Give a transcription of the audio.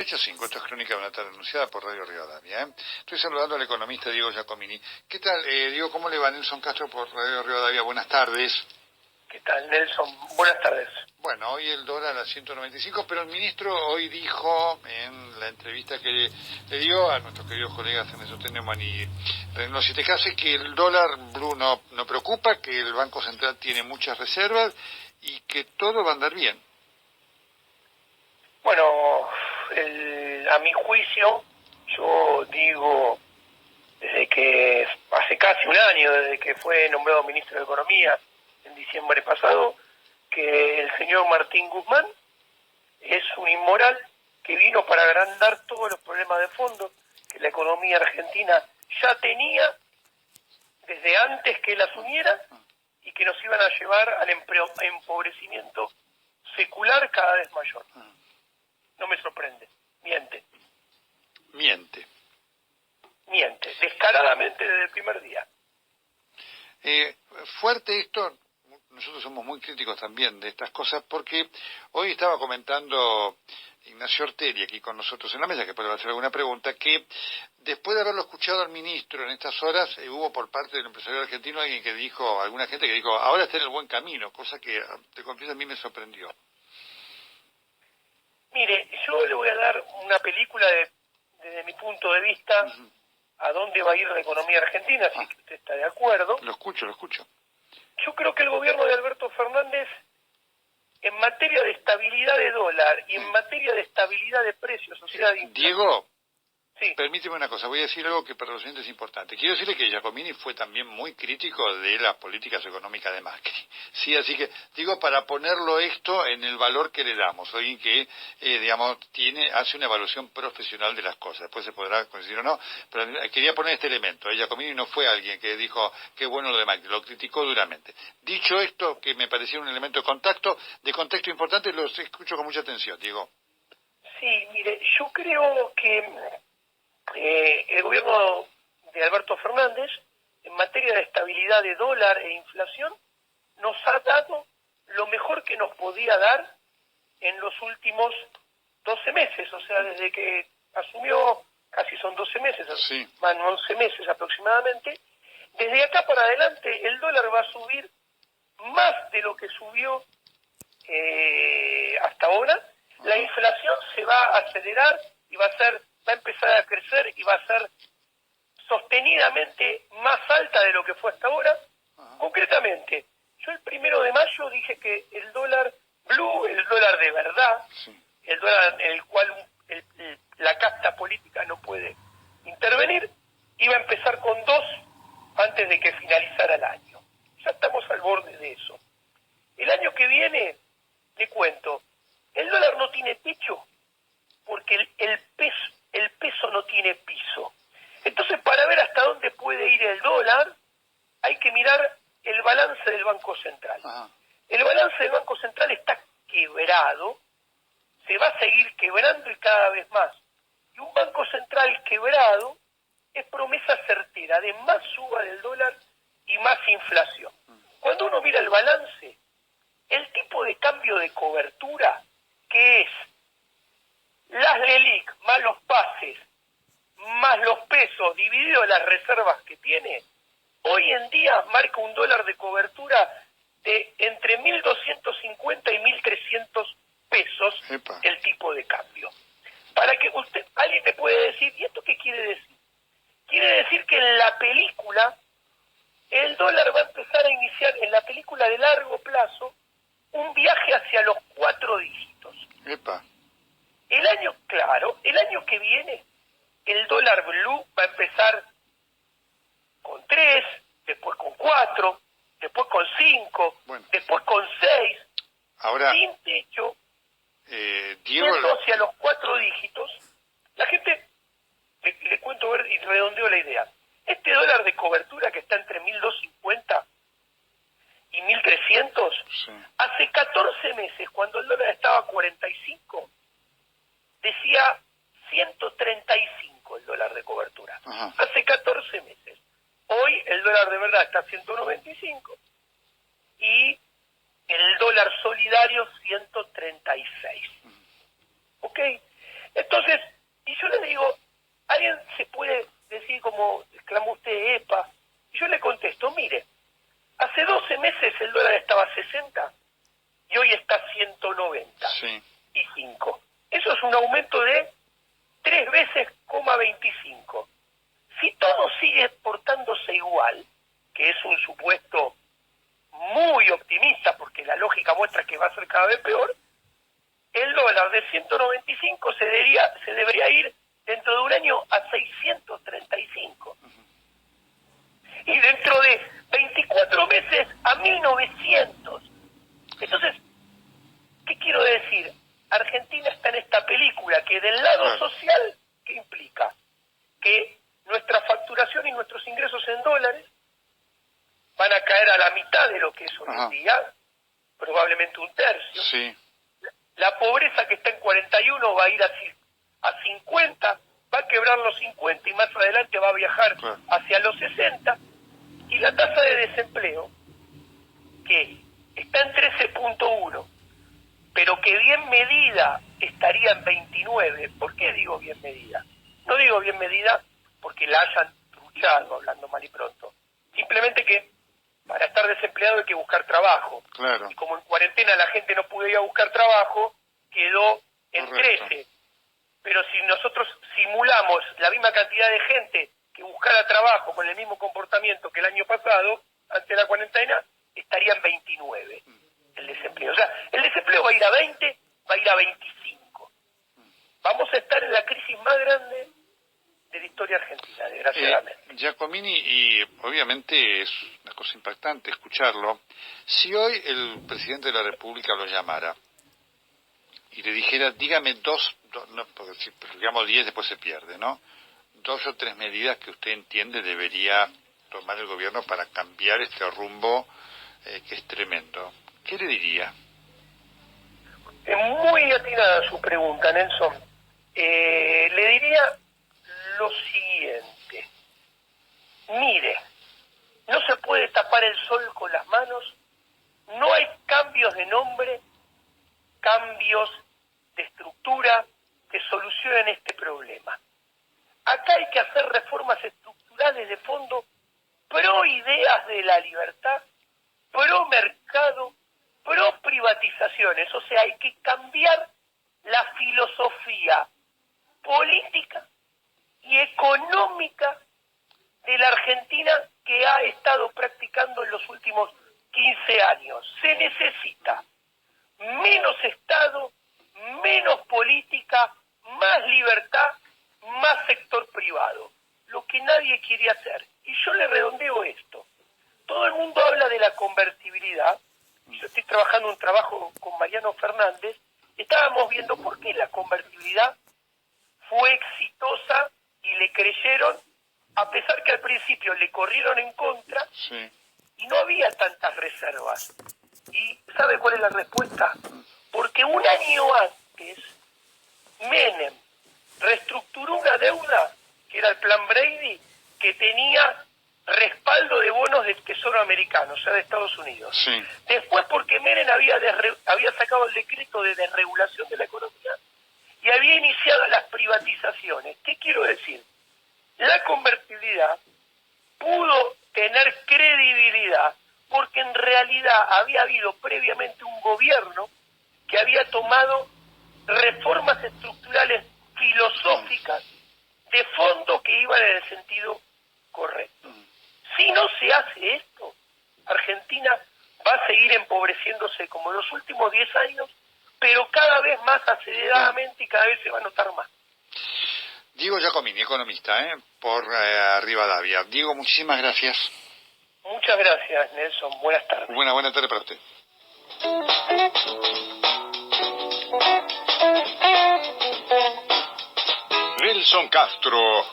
18:05, esto es Crónica de una tarde anunciada por Radio Rivadavia. Estoy saludando al economista Diego Giacomini. ¿Qué tal, Diego? ¿Cómo le va? Nelson Castro por Radio Rivadavia. Buenas tardes. ¿Qué tal, Nelson? Buenas tardes. Bueno, hoy el dólar a 195, pero el ministro hoy dijo en la entrevista que le dio a nuestros queridos colegas Ernesto Tennemann y René Sietecase que el dólar blue no preocupa, que el Banco Central tiene muchas reservas y que todo va a andar bien. Bueno, a mi juicio, yo digo, desde que hace casi un año, desde que fue nombrado ministro de Economía en diciembre pasado, que el señor Martín Guzmán es un inmoral que vino para agrandar todos los problemas de fondo que la economía argentina ya tenía desde antes que él asumiera y que nos iban a llevar al empobrecimiento secular cada vez mayor. No me sorprende. Miente, descaradamente desde el primer día. Fuerte esto, nosotros somos muy críticos también de estas cosas, porque hoy estaba comentando Ignacio Ortelli aquí con nosotros en la mesa, que puede hacer alguna pregunta, que después de haberlo escuchado al ministro en estas horas, hubo por parte del empresario argentino alguien que dijo, alguna gente que dijo, ahora está en el buen camino, cosa que, te confieso, a mí me sorprendió. Mire, yo le voy a dar una película desde mi punto de vista a dónde va a ir la economía argentina, si usted está de acuerdo. Lo escucho. Yo creo que el gobierno de Alberto Fernández, en materia de estabilidad de dólar y en materia de estabilidad de precios, o sea, de inflación... Diego, sí. Permíteme una cosa, voy a decir algo que para los oyentes es importante. Quiero decirle que Giacomini fue también muy crítico de las políticas económicas de Macri. Sí, así que digo para ponerlo esto en el valor que le damos. Alguien que, hace una evaluación profesional de las cosas. Después se podrá coincidir o no, pero quería poner este elemento. Giacomini no fue alguien que dijo qué bueno lo de Macri, lo criticó duramente. Dicho esto, que me parecía un elemento de contexto importante, los escucho con mucha atención, Diego. Sí, mire, yo creo que el gobierno de Alberto Fernández, en materia de estabilidad de dólar e inflación, nos ha dado lo mejor que nos podía dar en los últimos 12 meses, o sea, desde que asumió, casi son 12 meses, sí. Van 11 meses aproximadamente. Desde acá para adelante el dólar va a subir más de lo que subió hasta ahora. La inflación se va a acelerar y va a empezar a crecer y va a ser sostenidamente más alta de lo que fue hasta ahora. Concretamente, yo el 1 de mayo dije que el dólar blue, el dólar de verdad, el dólar en el cual la casta política no puede intervenir, iba a empezar con 2 antes de que finalizara el año. Ya estamos al borde de eso. El año que viene, te cuento, el dólar no tiene techo porque el peso no tiene piso. Entonces, para ver hasta dónde puede ir el dólar, hay que mirar el balance del Banco Central. El balance del Banco Central está quebrado, se va a seguir quebrando y cada vez más. Y un Banco Central quebrado es promesa certera de más suba del dólar y más inflación. Cuando uno mira el balance, el tipo de cambio de cobertura, que es las LELIQ más los pases, más los pesos, dividido las reservas que tiene, hoy en día marca un dólar de cobertura de entre 1.250 y 1.300 pesos. Epa. El tipo de cambio. Para que alguien te puede decir, ¿y esto qué quiere decir? Quiere decir que en la película, el dólar va a empezar a iniciar, en la película de largo plazo, un viaje hacia los 4 dígitos. Epa. El año que viene, el dólar blue va a empezar con 3, después con 4, después con 5, después con 6, ahora, sin techo, Diego, yendo hacia los 4 dígitos. La gente, le cuento y redondeo la idea. Este dólar de cobertura que está entre 1.250 y 1.300, hace 14 meses, cuando el dólar estaba a 45, decía 135 el dólar de cobertura. Hace 14 meses. Hoy el dólar de verdad está a 195 y el dólar solidario 136. ¿Ok? Entonces, 195. Eso es un aumento de 3 veces, 25. Si todo sigue portándose igual, que es un supuesto muy optimista, porque la lógica muestra que va a ser cada vez peor, el dólar de 195 se debería ir dentro de un año a 635. Y dentro de 24 meses a 1900. Entonces, ¿qué quiero decir? Argentina está en esta película que del lado social, ¿qué implica? Que nuestra facturación y nuestros ingresos en dólares van a caer a la mitad de lo que es hoy en día, probablemente un tercio. Sí. La pobreza que está en 41 va a ir a 50, va a quebrar los 50 y más adelante va a viajar hacia los 60. Y la tasa de desempleo, que está en 13.1, pero que bien medida estaría en 29. ¿Por qué digo bien medida? No digo bien medida porque la hayan truchado, hablando mal y pronto. Simplemente que para estar desempleado hay que buscar trabajo. Claro. Y como en cuarentena la gente no pudo ir a buscar trabajo, quedó en 13. Pero si nosotros simulamos la misma cantidad de gente que buscara trabajo con el mismo comportamiento que el año pasado, ante la cuarentena, estaría en 29 el desempleo. O sea, el desempleo va a ir a 20, va a ir a 25. Vamos a estar en la crisis más grande de la historia argentina, desgraciadamente. Giacomini, y obviamente es una cosa impactante escucharlo, si hoy el presidente de la República lo llamara y le dijera, dígame dos no, porque si digamos 10 después se pierde, ¿no? 2 o 3 medidas que usted entiende debería tomar el gobierno para cambiar este rumbo que es tremendo. ¿Qué le diría? Es muy atinada su pregunta, Nelson. Le diría lo siguiente. Mire, no se puede tapar el sol con las manos, no hay cambios de nombre, cambios de estructura que solucionen este problema. Acá hay que hacer reformas estructurales de fondo, pro ideas de la libertad, pro mercado, pro privatizaciones. O sea, hay que cambiar la filosofía política y económica de la Argentina que ha estado practicando en los últimos 15 años. Se necesita menos Estado, menos política, más libertad, más sector privado. Lo que nadie quiere hacer. Y yo le redondeo esto. Todo el mundo habla de la convertibilidad. Yo estoy trabajando un trabajo con Mariano Fernández. Estábamos viendo por qué la convertibilidad fue exitosa y le creyeron, a pesar que al principio le corrieron en contra y no había tantas reservas. ¿Y sabe cuál es la respuesta? Porque un año antes, Menem reestructuró una deuda, que era el plan Brady, que tenía respaldo de bonos del Tesoro americano, o sea, de Estados Unidos. Sí. Después, porque Menem había sacado el decreto de desregulación de la economía y había iniciado las privatizaciones. ¿Qué quiero decir? La convertibilidad pudo tener credibilidad porque en realidad había habido previamente un gobierno que había tomado reformas estructurales filosóficas de fondo que iban en el sentido correcto. Si no se hace esto, Argentina va a seguir empobreciéndose como en los últimos 10 años, pero cada vez más aceleradamente y cada vez se va a notar más. Diego Giacomini, economista, por Rivadavia. Diego, muchísimas gracias. Muchas gracias, Nelson. Buenas tardes. Buena tarde para usted. Nelson Castro,